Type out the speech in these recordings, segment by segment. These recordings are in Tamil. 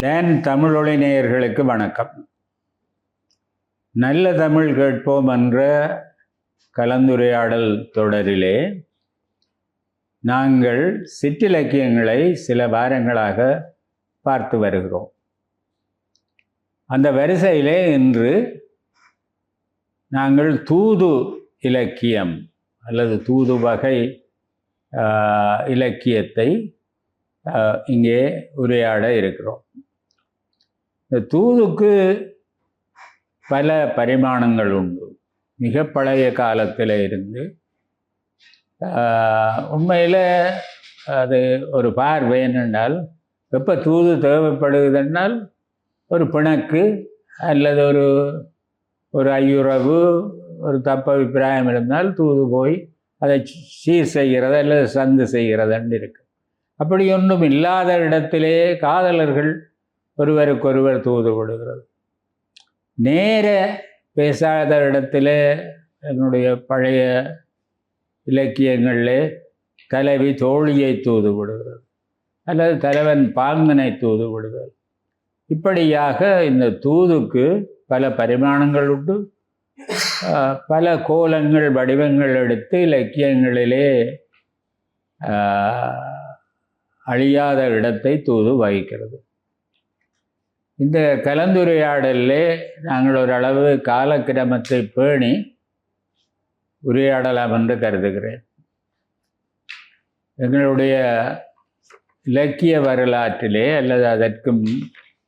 என் தமிழொலி நேயர்களுக்கு வணக்கம். நல்ல தமிழ் கேட்போம் என்ற கலந்துரையாடல் தொடரிலே நாங்கள் சிற்றிலக்கியங்களை சில வாரங்களாக பார்த்து வருகிறோம். அந்த வரிசையிலே இன்று நாங்கள் தூது இலக்கியம் அல்லது தூது வகை இலக்கியத்தை இங்கே உரையாட இருக்கிறோம். இந்த தூதுக்கு பல பரிமாணங்கள் உண்டு. மிக பழைய காலத்தில் இருந்து உண்மையில் அது ஒரு பார்வை என்னென்றால், எப்போ தூது தேவைப்படுவதென்றால் ஒரு பிணக்கு அல்லது ஒரு ஐயுறவு, ஒரு தப்பு அபிப்பிராயம் இருந்தால் தூது போய் அதை சீர் செய்கிறது அல்லது சந்து செய்கிறதுன்னு இருக்கு. அப்படி ஒன்றும் இல்லாத இடத்திலே காதலர்கள் ஒருவருக்கொருவர் தூது விடுகிறது. நேர பேசாத இடத்துல என்னுடைய பழைய இலக்கியங்களில் தலைவி தோழியை தூது விடுகிறது அல்லது தலைவன் பாங்கனை தூது விடுகிறது. இப்படியாக இந்த தூதுக்கு பல பரிமாணங்கள் உண்டு. பல கோலங்கள் வடிவங்கள் எடுத்து இலக்கியங்களிலே அழியாத இடத்தை தூது வகிக்கிறது. இந்த கலந்துரையாடலே நாங்கள் ஓரளவு காலக்கிரமத்தை பேணி உரையாடலாம் என்று கருதுகிறேன். எங்களுடைய இலக்கிய வரலாற்றிலே அல்லது அதற்கு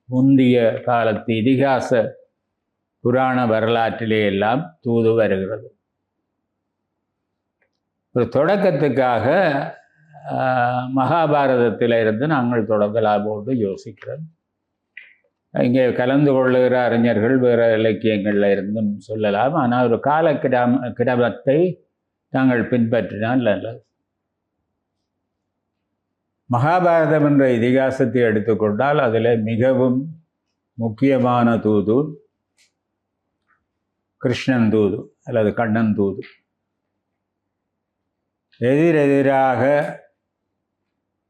முந்தைய காலத்து இதிகாச புராண வரலாற்றிலே எல்லாம் தூது வருகிறது. ஒரு தொடக்கத்துக்காக மகாபாரதத்தில் இருந்து நாங்கள் தொடங்கலாம் போன்று யோசிக்கிறோம். இங்கே கலந்து கொள்ளுகிற அறிஞர்கள் வேறு இலக்கியங்களில் இருந்தும் சொல்லலாம். ஆனால் ஒரு கிரமத்தை நாங்கள் பின்பற்றினால் நல்லது. மகாபாரதம் என்ற இதிகாசத்தை எடுத்துக்கொண்டால் அதில் மிகவும் முக்கியமான தூது கிருஷ்ணன் தூது அல்லது கண்ணன் தூது. எதிரெதிராக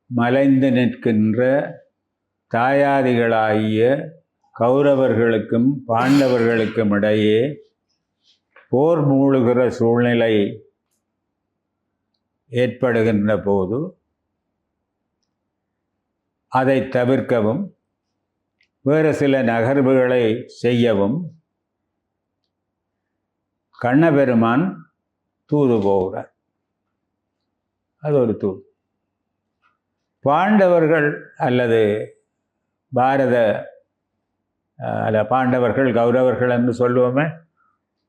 மலைந்து நிற்கின்ற தாயாதிகளாகிய கௌரவர்களுக்கும் பாண்டவர்களுக்கும் இடையே போர் மூழுகிற சூழ்நிலை ஏற்படுகின்ற போது அதை தவிர்க்கவும் வேறு சில நகர்வுகளை செய்யவும் கண்ணபெருமான் தூது போகிறார். அது ஒரு தூது. பாண்டவர்கள் அல்லது பாண்டவர்கள் கௌரவர்கள் என்று சொல்லுவோமே,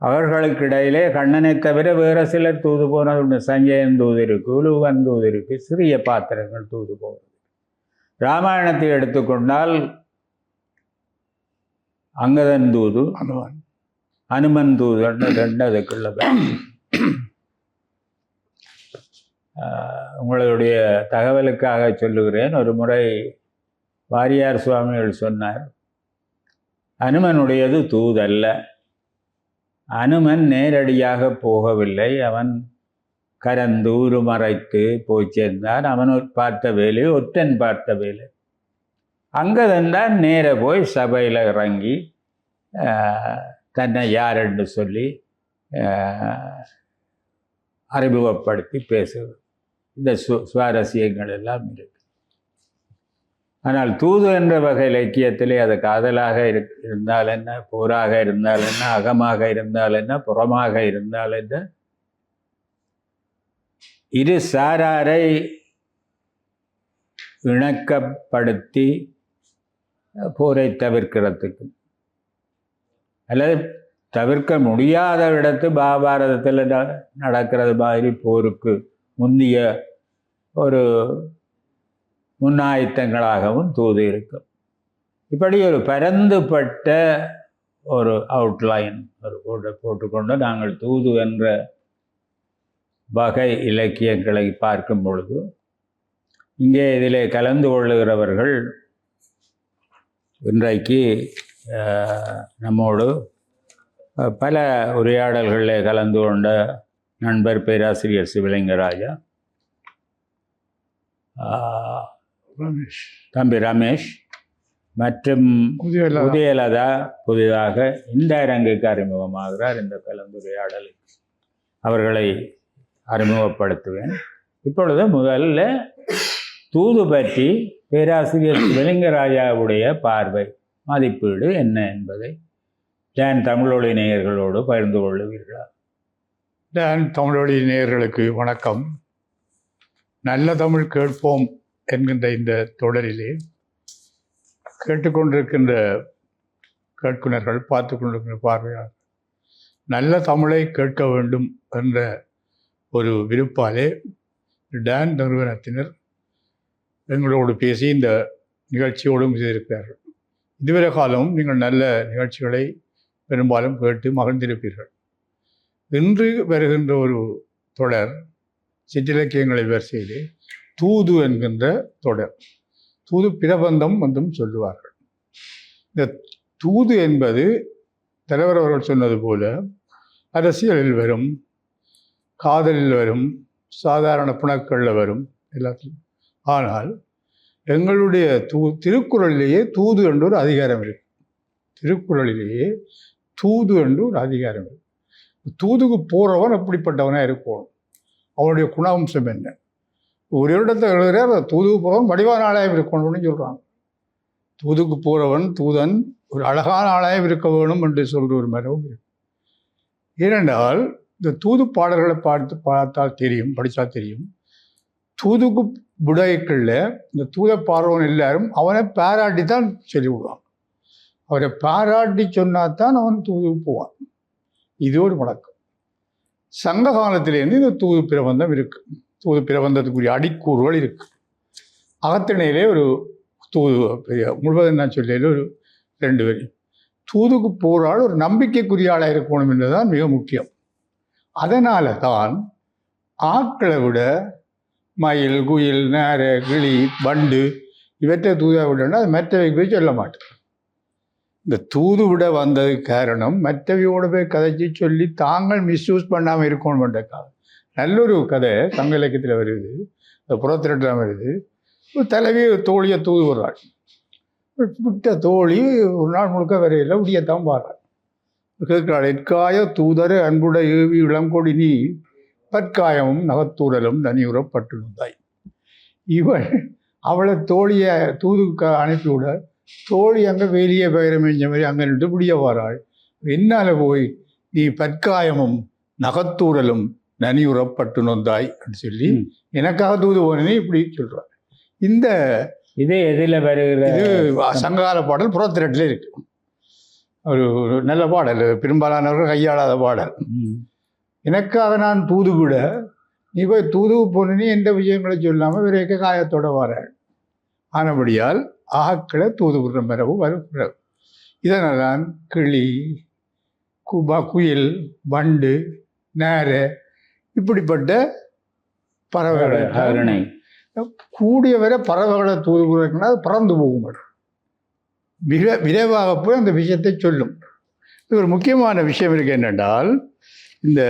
அவர்களுக்கு இடையிலே கண்ணனை தவிர வேறு சிலர் தூது போனது உண்டு. சஞ்சயன் தூது இருக்கு, உலுவன் தூது இருக்கு, சிறிய பாத்திரங்கள் தூது போகிறது. ராமாயணத்தை எடுத்துக்கொண்டால் அங்கதன் தூது, அனுமன் தூது ரெண்டு அதுக்குள்ள. உங்களுடைய தகவலுக்காக சொல்லுகிறேன். ஒரு முறை வாரியார் சுவாமிகள் சொன்னார், அனுமனுடையது தூதல்ல. அனுமன் நேரடியாக போகவில்லை, அவன் கரந்தூறு மறைத்து போய் சேர்ந்தான். அவன் பார்த்த வேலை ஒற்றன் பார்த்த வேலை. அங்கதான் தான் நேர போய் சபையில் இறங்கி தன்னை யார் என்று சொல்லி அறிமுகப்படுத்தி பேசுவது. இந்த சுவாரஸ்யங்கள் எல்லாம் இருக்கு. ஆனால் தூது என்ற வகை இலக்கியத்திலே அது காதலாக இருந்தால் என்ன, போராக இருந்தால் என்ன, அகமாக இருந்தால் என்ன, புறமாக இருந்தால் என்ன, இரு சாராரை இணக்கப்படுத்தி போரை தவிர்க்கிறதுக்கு அல்லது தவிர்க்க முடியாத இடத்து மகாபாரதத்தில் நடக்கிறது மாதிரி போருக்கு முந்திய ஒரு முன்னாயத்தங்களாகவும் தூது இருக்கும். இப்படி ஒரு பரந்துபட்ட ஒரு அவுட்லைன் போட்டுக்கொண்டு நாங்கள் தூது என்ற வகை இலக்கியங்களை பார்க்கும் பொழுது இங்கே இதிலே கலந்து கொள்ளுகிறவர்கள் இன்றைக்கு நம்மோடு பல உரையாடல்களில் கலந்து கொண்ட நண்பர் பேராசிரியர் சிவலிங்கராஜா, தம்பி ரமேஷ், மற்றும் உதயலதா புதிதாக இந்த அரங்குக்கு அறிமுகமாகிறார். இந்த கலந்துரையாடலில் அவர்களை அறிமுகப்படுத்துவேன். இப்பொழுது முதல்ல தூது பற்றி பேராசிரியர் சிவலிங்கராஜாவுடைய பார்வை மதிப்பீடு என்ன என்பதை டான் தமிழொலி நேயர்களோடு பகிர்ந்து கொள்ளுவீர்களா? டான் தமிழொலி நேயர்களுக்கு வணக்கம். நல்ல தமிழ் கேட்போம் என்கின்ற இந்த தொடரிலே கேட்டுக்கொண்டிருக்கின்ற கேட்குனர்கள், பார்த்து கொண்டிருக்கின்ற பார்வையாளர் நல்ல தமிழை கேட்க வேண்டும் என்ற ஒரு விருப்பாலே டான் நிறுவனத்தினர் எங்களோடு பேசி இந்த நிகழ்ச்சியோடும் செய்திருக்கிறார்கள். இதுவரை காலமும் நீங்கள் நல்ல நிகழ்ச்சிகளை பெரும்பாலும் கேட்டு மகிழ்ந்திருப்பீர்கள். இன்று வருகின்ற ஒரு தொடர் சிற்றிலக்கியங்களை வரிசையிலே தூது என்கின்ற தொடர். தூது பிரபந்தம் என்றும் சொல்லுவார்கள். இந்த தூது என்பது தலைவர் அவர்கள் சொன்னது போல அரசியலில் வரும், காதலில் வரும், சாதாரண புணக்களில் வரும், எல்லாத்திலும். ஆனால் எங்களுடைய திருக்குறளிலேயே தூது என்று ஒரு அதிகாரம் இருக்கு. திருக்குறளிலேயே தூது என்று ஒரு அதிகாரம் இருக்கு. தூதுக்கு போறவன் எப்படிப்பட்டவனாக இருக்கணும், அவனுடைய குணாம்சம் என்ன? ஒரு இடத்தை எழுதுகிறார், தூதுக்கு போகிறவன் வடிவான ஆளாயம் இருக்கணும்னு சொல்கிறாங்க. தூதுக்கு போகிறவன் தூதன் ஒரு அழகான ஆளாயம் இருக்க வேணும் என்று சொல்கிற ஒரு மரபும் இருக்கு. ஏனென்றால் இந்த தூது பாடல்களை பார்த்தால் தெரியும், படித்தா தெரியும். தூதுக்கு விடைகளில் இந்த தூத பாடுறவன் எல்லாரும் அவனை பாராட்டி தான் சொல்லி விடுவான். அவரை பாராட்டி சொன்னாதான் அவன் தூதுக்கு போவான். இது ஒரு வழக்கம். சங்க காலத்திலேருந்து இந்த தூது பிரபந்தம் இருக்கு. தூது பிரபந்தத்துக்குரிய அடிக்கூறுகள் இருக்கு. அகத்திணையிலே ஒரு தூது முழுவதும் நான் சொல்லையில் ஒரு 2 வரி. தூதுக்கு போகிறாள் ஒரு நம்பிக்கைக்குரிய ஆளாக இருக்கணும் என்பதுதான் மிக முக்கியம். அதனால தான் ஆக்களை விட மயில், குயில், நேர, கிளி, வண்டு இவற்றை தூதாக விடனா அது மற்றவை போய் சொல்ல மாட்டேன். இந்த தூது விட வந்தது காரணம் மற்றவையோட போய் கதைச்சி சொல்லி தாங்கள் மிஸ்யூஸ் பண்ணாமல் இருக்கணும்ன்றக்காக. நல்லொரு கதை சங்க இலக்கியத்தில் வருது, புறத்திரட்டாக வருது. ஒரு தலைவி தோழியை தூது விடுறாள். விட்ட தோழி ஒரு நாள் முழுக்க வரையில் உடியத்தான் பாடுறாள். கேட்கிறாள், எற்காய தூதர அன்புட ஏவி இளங்கொடி நீ பற்காயமும் நகத்தூரலும் நனியுறப்பட்டிருந்தாய். இவள் அவளை தோழியை தூதுக்கு அனுப்பிவிட தோழி அங்கே வெளியே பயிரமைஞ்ச மாதிரி அங்கே நின்று பிடிய வாராள். என்னால் போய் நீ பற்காயமும் நகத்தூரலும் நனியுறப்பட்டு நொந்தாய் அப்படின்னு சொல்லி எனக்காக தூது போனே இப்படி சொல்கிறாள். இந்த இது எதில் வருகிற இது சங்ககால பாடல் புறத்திரட்டில் இருக்கு. ஒரு நல்ல பாடல், பெரும்பாலானவர்கள் கையாளாத பாடல். எனக்காக நான் தூது விட நீ போய் தூதுவு போனே எந்த விஷயங்களை சொல்லாமல் விரைக்க காயத்தோட வாராள். ஆனபடியால் ஆக்களை தூது விடுற மரபு வருகிறது. இதனால் தான் கிளி, குயில், வண்டு, நேர இப்படிப்பட்ட பறவைகளை கூடிய வரை பறவைகளை தூது விடுறதுக்குன்னா அது பறந்து போகும். விரைவாக போய் அந்த விஷயத்தை சொல்லும். இது ஒரு முக்கியமான விஷயம் இருக்கு. என்னென்றால் இந்த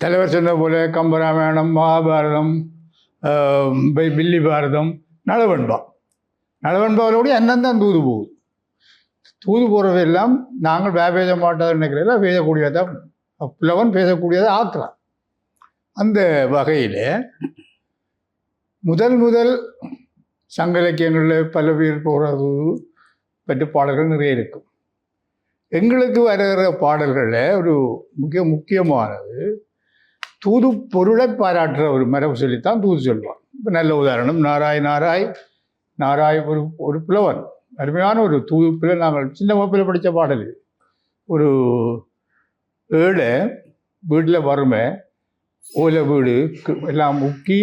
தலைவர் சொன்ன போல கம்பராமாயணம், மகாபாரதம், வில்லி பாரதம், நலவெண்பாவோடைய அண்ணன் தான் தூது போகுது. தூது போகிறதெல்லாம் நாங்கள் பேச மாட்டாதுன்னு நினைக்கிறதில்ல, பேசக்கூடியதான் புலவன் பேசக்கூடியதை ஆக்குறான். அந்த வகையில் முதல் சங்க இலக்கியங்களில் பல பேர் போகிறது பற்றி பாடல்கள் நிறைய இருக்கும். எங்களுக்கு வருகிற பாடல்களில் ஒரு முக்கியமானது தூது பொருளை பாராட்டுற ஒரு மரபு சொல்லித்தான் தூது சொல்லுவான். இப்போ நல்ல உதாரணம் நாராய் ஒரு புலவன், அருமையான ஒரு தூது பிள்ளை. நாங்கள் சின்ன வகுப்பில் படித்த பாடல். ஒரு ஏழை வீட்டில் வறுமை, ஓலை வீடு எல்லாம் முக்கி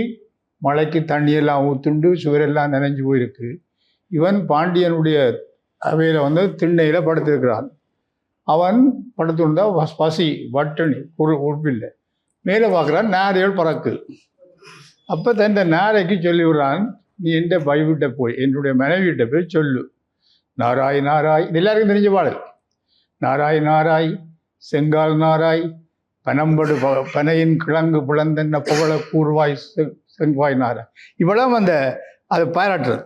மழைக்கு தண்ணியெல்லாம் ஊத்துண்டு சுவரெல்லாம் நனைஞ்சு போயிருக்கு. இவன் பாண்டியனுடைய அவையில் வந்து திண்ணையில் படுத்திருக்கிறான். அவன் படுத்துருந்தா பசி வட்டணி உறுப்பில்லை. மேலே பார்க்குறான், நாரைகள் பறக்கு. அப்போ இந்த நாரைக்கு சொல்லி விடுறான், நீ எந்த பைவிட்ட போய் என்னுடைய மனைவியிட்ட போய் சொல்லு, நாராய் நாராய், இது எல்லாருக்கும் தெரிஞ்ச பாடல். நாராய் நாராய் செங்கால் நாராய் பனம்படு பனையின் கிழங்கு புலந்தென்ன புகழ கூர்வாய் செங்வாய் நாராய். இவ்வளவு அதை பாராட்டுறது.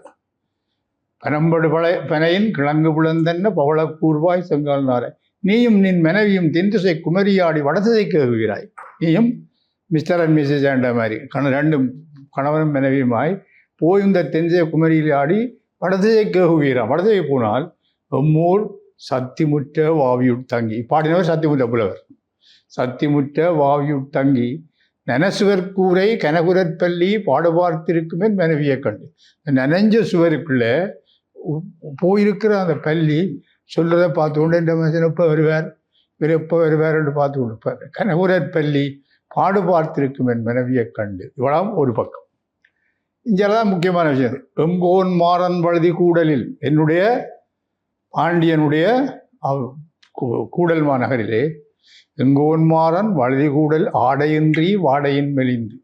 பனம்படு பனையின் கிழங்கு புலந்தன்ன பவள கூர்வாய் செங்கால் நாரை நீயும் நின் மனைவியும் தென்திசை குமரியாடி வடதிசைக்கு ஏகுகிறாய். நீயும் மிஸ்டர் அண்ட் மிஸ்ஸஸ் ஆண்ட மாதிரி ரெண்டும் கணவனும் மனைவியுமாய் போய் இந்த தென்திசை குமரியில் ஆடி வடதிசைக்கு ஏகுகிறான். வடதிசை போனால் எம்மூர் சத்திமுற்ற வாவியுட் தங்கி பாடினவர் சத்திமுற்ற புலவர். சத்திமுற்ற வாவியுட் தங்கி நனசுவர் கூரை கனகுரற்பள்ளி பாடுபார்த்திருக்குமே மனைவியை கண்டு. நனைஞ்ச சுவருக்குள்ள போயிருக்கிற அந்த பள்ளி சொல்றதை பார்த்து கொண்டு இந்த மனுஷன் எப்போ வருவார், இவர் எப்போ வருவார் என்று பார்த்து கொடுப்பார். கனகுரற்பள்ளி பாடு பார்த்திருக்கும் என் மனைவியை கண்டு. இவ்வளவு ஒரு பக்கம். இங்கெல்லாம் முக்கியமான விஷயம். எங்கோன் மாறன் வழுதி கூடலில் என்னுடைய பாண்டியனுடைய கூடல் மாநகரிலே எங்கோன்மாறன் வழுதி கூடல் ஆடையின்றி வாடையின் மெலிந்து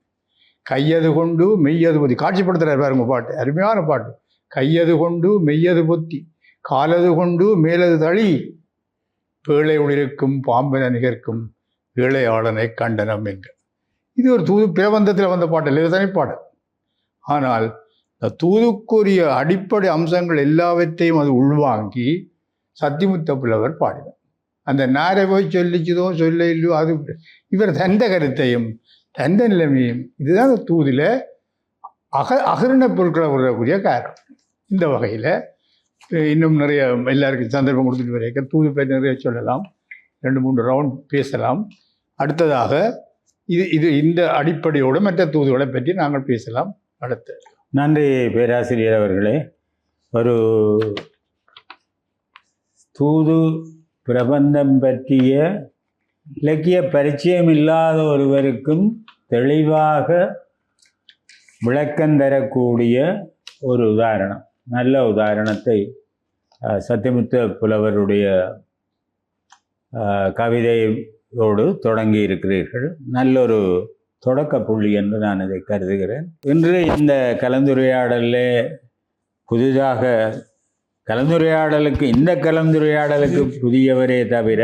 கையது கொண்டு மெய்யது பொத்தி காட்சிப்படுத்துகிறார் பாருங்க பாட்டு, அருமையான பாட்டு. கையது கொண்டு மெய்யது பொத்தி காலது கொண்டு மேலது தளி பேழை ஒளிருக்கும் பாம்பன நிகர்க்கும் ஏழையாளனை கண்டனம் என்க. இது ஒரு தூது பிரபந்தத்தில் வந்த பாட்டு இல்லை, இதுதானே பாடு. ஆனால் இந்த தூதுக்குரிய அடிப்படை அம்சங்கள் எல்லாவற்றையும் அது உள்வாங்கி சத்திமுத்த புலவர் பாடினார். அந்த நாரை போய் சொல்லிச்சதோ சொல்ல இல்லையோ அது இவர் தந்த கருத்தையும் தந்த நிலைமையும் இதுதான் தூதில் அகரண பொருட்களை வரக்கூடிய காரணம். இந்த வகையில் இன்னும் நிறைய எல்லாருக்கும் சந்தர்ப்பம் கொடுத்துட்டு வரைக்கும் தூது பற்றி நிறைய சொல்லலாம், 2-3 ரவுண்ட் பேசலாம். அடுத்ததாக இது இந்த அடிப்படையோடு மற்ற தூதுகளை பற்றி நாங்கள் பேசலாம். அடுத்து நன்றி பேராசிரியர் அவர்களே. ஒரு தூது பிரபந்தம் பற்றிய இலக்கிய பரிச்சயம் இல்லாத ஒருவருக்கும் தெளிவாக விளக்கம் தரக்கூடிய ஒரு உதாரணம், நல்ல உதாரணத்தை சத்தியமுத்த புலவருடைய கவிதையோடு தொடங்கி இருக்கிறீர்கள். நல்லொரு தொடக்க புள்ளி என்று நான் இதை கருதுகிறேன். இன்று இந்த கலந்துரையாடலில் புதிதாக இந்த கலந்துரையாடலுக்கு புதியவரே தவிர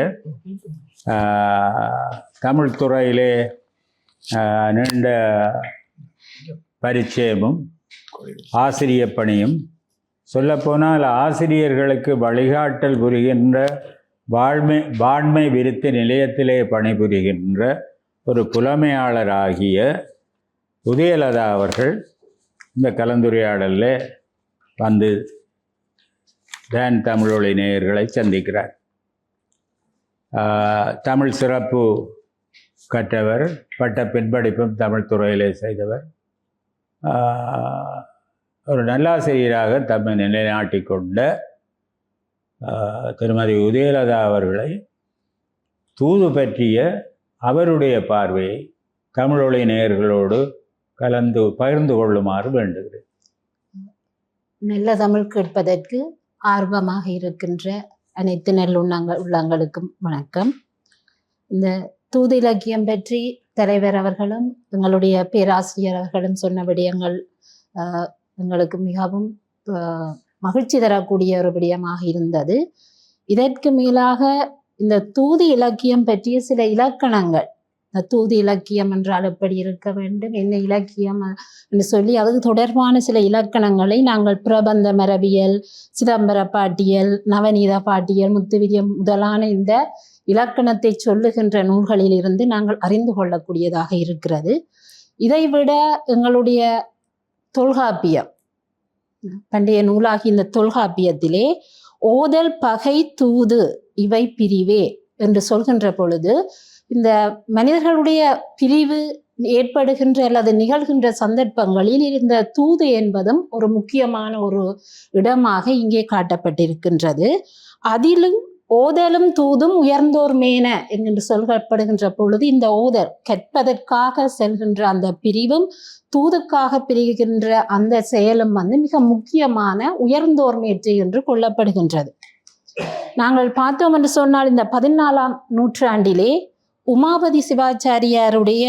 தமிழ் துறையிலே நீண்ட பரிச்சயமும் ஆசிரிய பணியும், சொல்லப்போனால் ஆசிரியர்களுக்கு வழிகாட்டல் புரிகின்ற வாண்மை விருத்தி நிலையத்திலே பணிபுரிகின்ற ஒரு புலமையாளராகிய உதயலதா அவர்கள் இந்த கலந்துரையாடலில் வந்து தான் தமிழொலி நேயர்களை சந்திக்கிறார். தமிழ் சிறப்பு கற்றவர், பட்ட பின்படிப்பும் தமிழ் துறையிலே செய்தவர், ஒரு நல்லாசிரியராக தம்மை நிலைநாட்டிக் கொண்ட திருமதி உதயலதா அவர்களை தூது பற்றிய அவருடைய பார்வையை தமிழொலி நேயர்களோடு பகிர்ந்து கொள்ளுமாறு வேண்டுகிறேன். நல்ல தமிழ் கேட்பதற்கு ஆர்வமாக இருக்கின்ற அனைத்து உள்ளங்களுக்கும் வணக்கம். இந்த தூது இலக்கியம் பற்றி தலைவர் அவர்களும் எங்களுடைய பேராசிரியர் அவர்களும் சொன்ன விடயங்கள் எங்களுக்கு மிகவும் மகிழ்ச்சி தரக்கூடிய ஒரு விடயமாக இருந்தது. இதற்கு மேலாக இந்த தூது இலக்கியம் பற்றிய சில இலக்கணங்கள், இந்த தூது இலக்கியம் என்றால் எப்படி இருக்க வேண்டும், என்ன இலக்கியம் என்று சொல்லி அது தொடர்பான சில இலக்கணங்களை நாங்கள் பிரபந்த மரபியல், சிதம்பர பாட்டியல், நவநீத பாட்டியல், முத்துவிரியம் முதலான இந்த இலக்கணத்தை சொல்லுகின்ற நூல்களில் இருந்து நாங்கள் அறிந்து கொள்ளக்கூடியதாக இருக்கிறது. இதைவிட எங்களுடைய தொல்காப்பியம், பண்டைய நூலாகி இந்த தொல்காப்பியத்திலே ஓதல், பகை, தூது இவை பிரிவே என்று சொல்கின்ற பொழுது இந்த மனிதர்களுடைய பிரிவு ஏற்படுகின்ற அல்லது நிகழ்கின்ற சந்தர்ப்பங்களில் இந்த தூது என்பதும் ஒரு முக்கியமான ஒரு இடமாக இங்கே காட்டப்பட்டிருக்கின்றது. அதிலும் ஓதலும் தூதும் உயர்ந்தோர் மேன என்று சொல்லப்படுகின்ற பொழுது இந்த ஓதல் கற்பதற்காக செல்கின்ற அந்த பிரிவும் தூதுக்காக பிரிகின்ற அந்த செயலும் மிக முக்கியமான உயர்ந்தோர் மேற்று என்று கொள்ளப்படுகின்றது. நாங்கள் பார்த்தோம் என்று சொன்னால் இந்த 14ஆம் நூற்றாண்டிலே உமாபதி சிவாச்சாரியாருடைய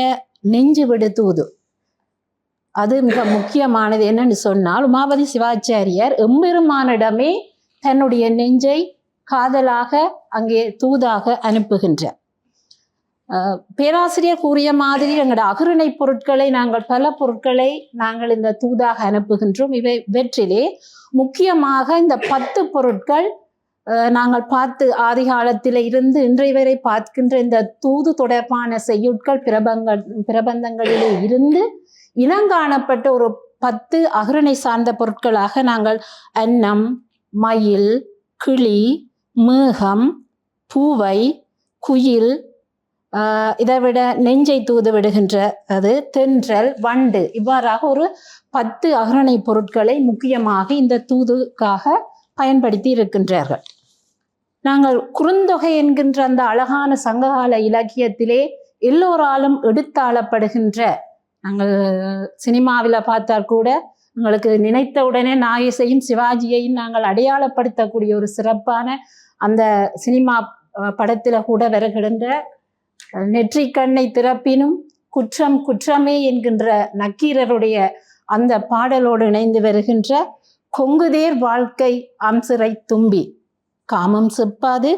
நெஞ்சு விடு தூது அது மிக முக்கியமானது. என்னன்னு சொன்னால் உமாபதி சிவாச்சாரியார் எம்பெருமானிடமே தன்னுடைய நெஞ்சை காதலாக அங்கே தூதாக அனுப்புகின்றார். பேராசிரியர் கூறிய மாதிரி எங்களோட அகுரணை பொருட்களை பல பொருட்களை நாங்கள் இந்த தூதாக அனுப்புகின்றோம். இவற்றிலே முக்கியமாக இந்த 10 பொருட்கள் நாங்கள் பார்த்து ஆதி காலத்தில இருந்து இன்றைய வரை பார்க்கின்ற இந்த தூது தொடர்பான செய்யுட்கள் பிரபந்தங்களிலே இருந்து இனங்காணப்பட்ட ஒரு 10 அகுரணை சார்ந்த பொருட்களாக நாங்கள் அன்னம், மயில், கிளி, மேகம், பூவை, குயில், இதைவிட நெஞ்சை தூது விடுகின்ற அது தென்றல், வண்டு, இவ்வாறாக ஒரு 10 அகுரணை பொருட்களை முக்கியமாக இந்த தூதுக்காக பயன்படுத்தி இருக்கின்றார்கள். நாங்கள் குறுந்தொகை என்கின்ற அந்த அழகான சங்ககால இலக்கியத்திலே எல்லோராலும் எடுத்தாளப்படுகின்ற, நாங்கள் சினிமாவில் பார்த்தால் கூட உங்களுக்கு நினைத்த உடனே நாகேசையும் சிவாஜியையும் நாங்கள் அடையாளப்படுத்தக்கூடிய ஒரு சிறப்பான அந்த சினிமா படத்தில் கூட வருகின்ற நெற்றிக் கண்ணை திறப்பினும் குற்றம் குற்றமே என்கின்ற நக்கீரருடைய அந்த பாடலோடு இணைந்து வருகின்ற கொங்குதேர் வாழ்க்கை அம்சிறை தும்பி காமம் செப்பாது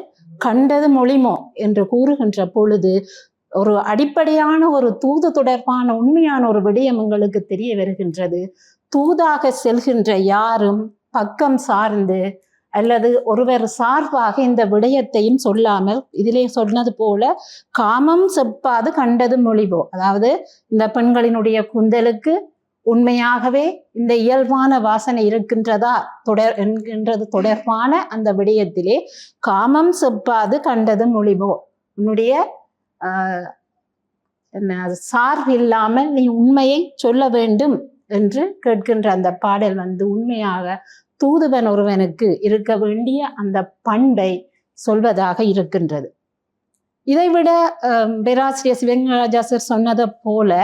கண்டது மொழிமோ என்று கூறுகின்ற பொழுது ஒரு அடிப்படையான ஒரு தூது தொடர்பான உண்மையான ஒரு விடயம் எங்களுக்கு தெரிய வருகின்றது. தூதாக செல்கின்ற யாரும் பக்கம் சார்ந்து அல்லது ஒருவர் சார்பாக இந்த விடயத்தையும் சொல்லாமல், இதிலே சொன்னது போல காமம் செப்பாது கண்டது மொழிவோ, அதாவது இந்த பெண்களினுடைய குந்தலுக்கு உண்மையாகவே இந்த இயல்பான வாசனை இருக்கின்றதா என்கின்றது தொடர்பான அந்த விடயத்திலே காமம் செப்பாது கண்டது மொழிவோ, உன்னுடைய சார்பு இல்லாமல் நீ உண்மையை சொல்ல வேண்டும் என்று கேட்கின்ற அந்த பாடல் உண்மையாக தூதுவன் ஒருவனுக்கு இருக்க வேண்டிய அந்த பண்பை சொல்வதாக இருக்கின்றது. இதைவிட பேராசிரியர் சிவஞானராஜா சார் சொன்னதை போல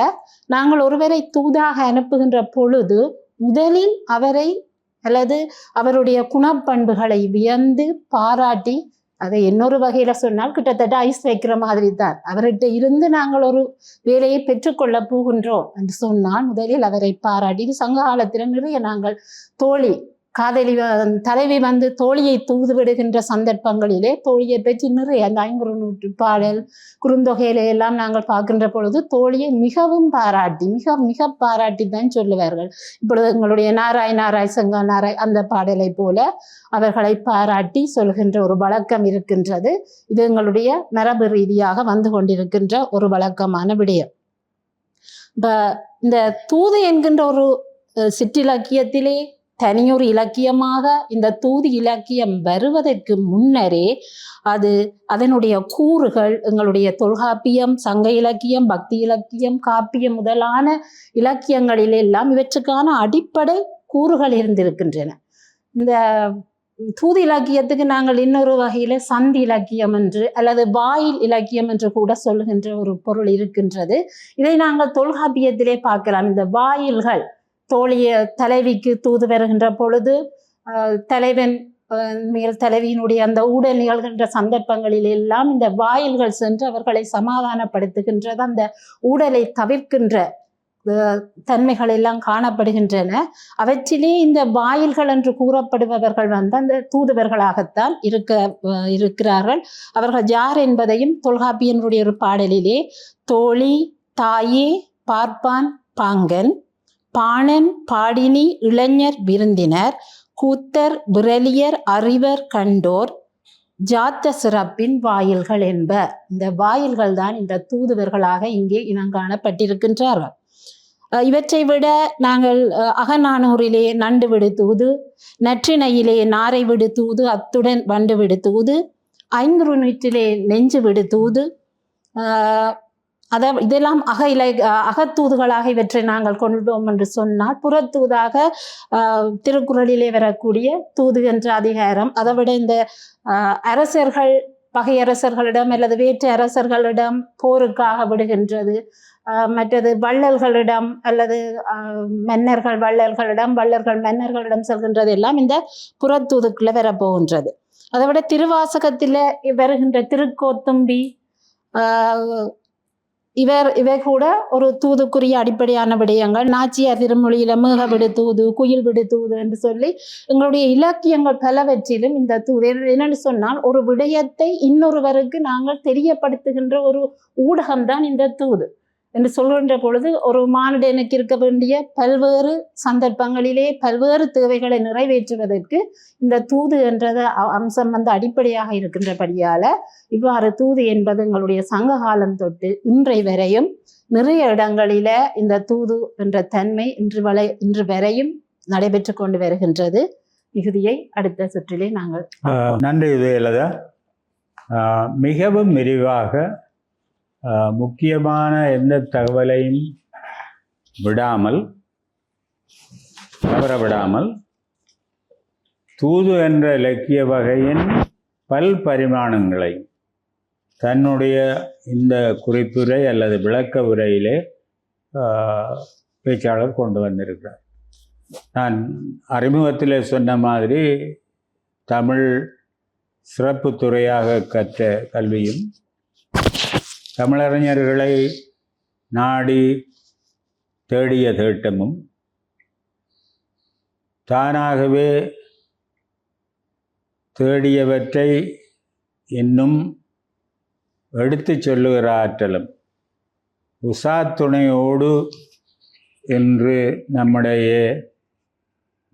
நாங்கள் ஒருவரை தூதாக அனுப்புகின்ற பொழுது முதலில் அவரை அல்லது அவருடைய குணப்பண்புகளை வியந்து பாராட்டி, அதை இன்னொரு வகையில சொன்னால் கிட்டத்தட்ட ஐஸ் வைக்கிற மாதிரி தான், அவர்கிட்ட இருந்து நாங்கள் ஒரு வேலையை பெற்றுக்கொள்ள போகின்றோம் என்று சொன்னால் முதலில் அவரை பாராட்டி, இது சங்க காலத்தில் நிறைய நாங்கள் தலைவி தோழியை தூது விடுகின்ற சந்தர்ப்பங்களிலே தோழியை பற்றி நிறைய அந்த 500 பாடல் குறுந்தொகையில எல்லாம் நாங்கள் பார்க்கின்ற பொழுது தோழியை மிகவும் பாராட்டி மிக பாராட்டி தான் சொல்லுவார்கள். இப்பொழுது எங்களுடைய நாராய் சங்கா நாராய் அந்த பாடலை போல அவர்களை பாராட்டி சொல்கின்ற ஒரு வழக்கம் இருக்கின்றது. இது எங்களுடைய மரபு ரீதியாக வந்து கொண்டிருக்கின்ற ஒரு வழக்கமான விடயம். இந்த தூது என்கின்ற ஒரு சிற்றிலக்கியத்திலே தனியொரு இலக்கியமாக இந்த தூது இலக்கியம் வருவதற்கு முன்னரே அதனுடைய கூறுகள் எங்களுடைய தொல்காப்பியம், சங்க இலக்கியம், பக்தி இலக்கியம், காப்பியம் முதலான இலக்கியங்களிலெல்லாம் இவற்றுக்கான அடிப்படை கூறுகள் இருந்திருக்கின்றன. இந்த தூது இலக்கியத்துக்கு நாங்கள் இன்னொரு வகையில சந்தி இலக்கியம் என்று அல்லது வாயில் இலக்கியம் என்று கூட சொல்லுகின்ற ஒரு பொருள் இருக்கின்றது. இதை நாங்கள் தொல்காப்பியத்திலே பார்க்கலாம். இந்த வாயில்கள் தலைவிக்கு தூது வருகின்ற பொழுது தலைவன் மேல் தலைவியினுடைய அந்த ஊடல் நிகழ்கின்ற சந்தர்ப்பங்களில் எல்லாம் இந்த வாயில்கள் சென்று அவர்களை சமாதானப்படுத்துகின்றது, அந்த ஊடலை தவிர்க்கின்ற தன்மைகள் எல்லாம் காணப்படுகின்றன. அவற்றிலே இந்த வாயில்கள் என்று கூறப்படுபவர்கள் அந்த தூதுவர்களாகத்தான் இருக்கிறார்கள். அவர்கள் யார் என்பதையும் தொல்காப்பியனுடைய ஒரு பாடலிலே தோழி, தாயே, பார்ப்பான், பாங்கன், பாணன், பாடினி, இளைஞர், விருந்தினர், கூத்தர், விரலியர், அறிவர், கண்டோர், ஜாத்த சிறப்பின் வாயில்கள் என்ப. இந்த வாயில்கள் தான் இந்த தூதுவர்களாக இங்கே இனங்காணப்பட்டிருக்கின்றார்கள். இவற்றை விட நாங்கள் அகநானூரிலே நண்டு விடு தூது, நற்றிணையிலே நாரை விடு தூது, அத்துடன் வண்டு விடு தூது, 500 நெஞ்சு விடு தூது, இதெல்லாம் அகத்தூதுகளாக இவற்றை நாங்கள் கொண்டோம் என்று சொன்னால், புறத்தூதாக திருக்குறளிலே வரக்கூடிய தூது என்ற அதிகாரம், அதை விட இந்த அரசர்கள் பகையரசர்களிடம் அல்லது வேற்று அரசர்களிடம் போருக்காக விடுகின்றது, மற்றது வள்ளல்களிடம் அல்லது வள்ளல்கள் மன்னர்களிடம் செல்கின்றது எல்லாம் இந்த புறத்தூதுக்குள்ள வரப்போகின்றது. அதை விட திருவாசகத்தில் வருகின்ற திருக்கோத்தும்பி, இவர் கூட ஒரு தூதுக்குரிய அடிப்படையான விடயங்கள் நாச்சியார் திருமொழியில மேக விடு தூது குயில் விடு தூது என்று சொல்லி எங்களுடைய இலக்கியங்கள் பலவற்றிலும் இந்த தூது என்னன்னு சொன்னால் ஒரு விடயத்தை இன்னொருவருக்கு நாங்கள் தெரியப்படுத்துகின்ற ஒரு ஊடகம்தான் இந்த தூது என்று சொல்கின்ற பொழுது ஒரு மானுடனுக்கு இருக்க வேண்டிய பல்வேறு சந்தர்ப்பங்களிலே பல்வேறு தேவைகளை நிறைவேற்றுவதற்கு இந்த தூது என்றத அம்சம் அடிப்படையாக இருக்கின்றபடியால இவ்வாறு தூது என்பது எங்களுடைய சங்க காலம் தொட்டு இன்றை வரையும் நிறைய இடங்களில இந்த தூது என்ற தன்மை இன்று வரையும் நடைபெற்று கொண்டு வருகின்றது. மிகுதியை அடுத்த சுற்றிலே நாங்கள் நன்றி உதயலதா. மிகவும் விரிவாக முக்கியமான எந்த தகவலையும் தவறவிடாமல் தூது என்ற இலக்கிய வகையின் பல் பரிமாணங்களை தன்னுடைய இந்த குறிப்புரை அல்லது விளக்க உரையிலே பேச்சாளர் கொண்டு வந்திருக்கிறார். நான் அறிமுகத்தில் சொன்ன மாதிரி தமிழ் சிறப்பு துறையாக கற்ற கல்வியும் தமிழறிஞர்களை நாடி தேடிய தேட்டமும் தானாகவே தேடியவற்றை இன்னும் எடுத்து சொல்லுகிற ஆற்றலும் உசாத்துணையோடு என்று நம்முடைய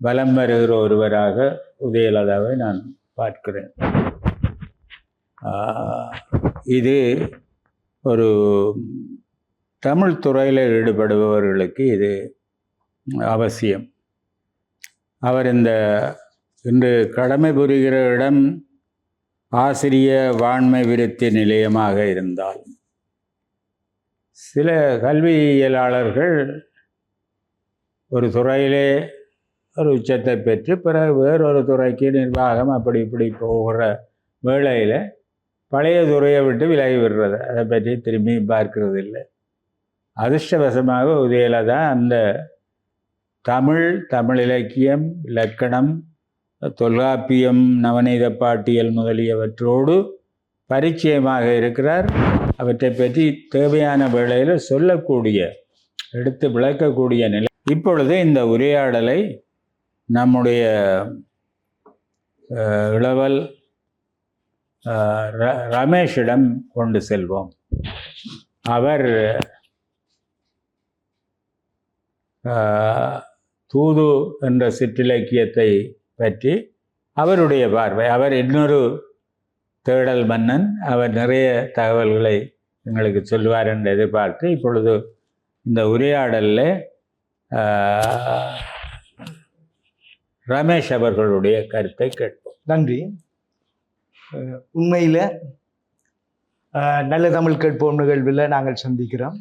வலம் வருகிற ஒருவராக உதயலதாவை நான் பார்க்கிறேன். இது ஒரு தமிழ் துறையில் ஈடுபடுபவர்களுக்கு இது அவசியம். அவர் இன்று கடமை புரிகிற இடம் ஆசிரிய வாண்மை விருத்தி நிலையமாக இருந்தால் சில கல்வியியலாளர்கள் ஒரு துறையிலே ஒரு உச்சத்தை பெற்று பிறகு வேறொரு துறைக்கு நிர்வாகம் அப்படி இப்படி போகிற வேளையில் பழைய துறையை விட்டு விலகி விடுறது, அதை பற்றி திரும்பி பார்க்கறது இல்லை. அதிர்ஷ்டவசமாக உதயலதா அந்த தமிழ் இலக்கியம், இலக்கணம், தொல்காப்பியம், நவநீத பாட்டியல் முதலியவற்றோடு பரிச்சயமாக இருக்கிறார். அவற்றை பற்றி தேவையான வேளையில் சொல்லக்கூடிய, எடுத்து விளக்கக்கூடிய நிலை. இப்பொழுது இந்த உரையாடலை நம்முடைய இளவல் ரமேஷிடம் கொண்டு செல்வோம். அவர் தூது என்ற சிற்றிலக்கியத்தை பற்றி அவருடைய பார்வை, அவர் இன்னொரு தேடல் மன்னன், அவர் நிறைய தகவல்களை எங்களுக்கு சொல்வார் என்று எதிர்பார்த்து இப்பொழுது இந்த உரையாடலில் ரமேஷ் அவர்களுடைய கருத்தை கேட்போம். நன்றி. உண்மையில் நல்ல தமிழ் கேட்போம் நிகழ்வில் நாங்கள் சந்திக்கிறோம்.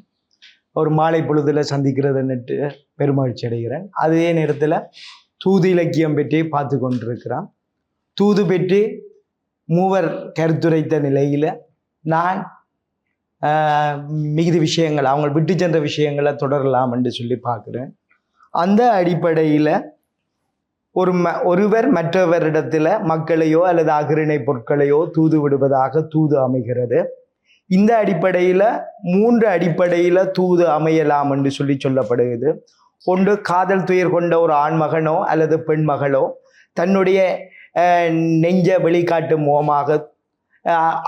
ஒரு மாலை பொழுதில் சந்திக்கிறதுன்னுட்டு பெருமகிழ்ச்சி அடைகிறேன். அதே நேரத்தில் தூது இலக்கியம் பற்றி பார்த்து கொண்டிருக்கிறோம். தூது பற்றி மூவர் கருத்துரைத்த நிலையில் நான் மிகுதி விஷயங்கள் அவங்க விட்டு சென்ற விஷயங்களை தொடரலாம் என்று சொல்லி பார்க்குறேன். அந்த அடிப்படையில் ஒருவர் மற்றவரிடத்தில் மக்களையோ அல்லது அகிரிணை பொருட்களையோ தூது விடுவதாக தூது அமைகிறது. இந்த அடிப்படையில் 3 அடிப்படையில் தூது அமையலாம் என்று சொல்லப்படுகிறது. ஒன்று, காதல் துயர் கொண்ட ஒரு ஆண்மகனோ அல்லது பெண் மகளோ தன்னுடைய நெஞ்ச வெளிக்காட்டும் முகமாக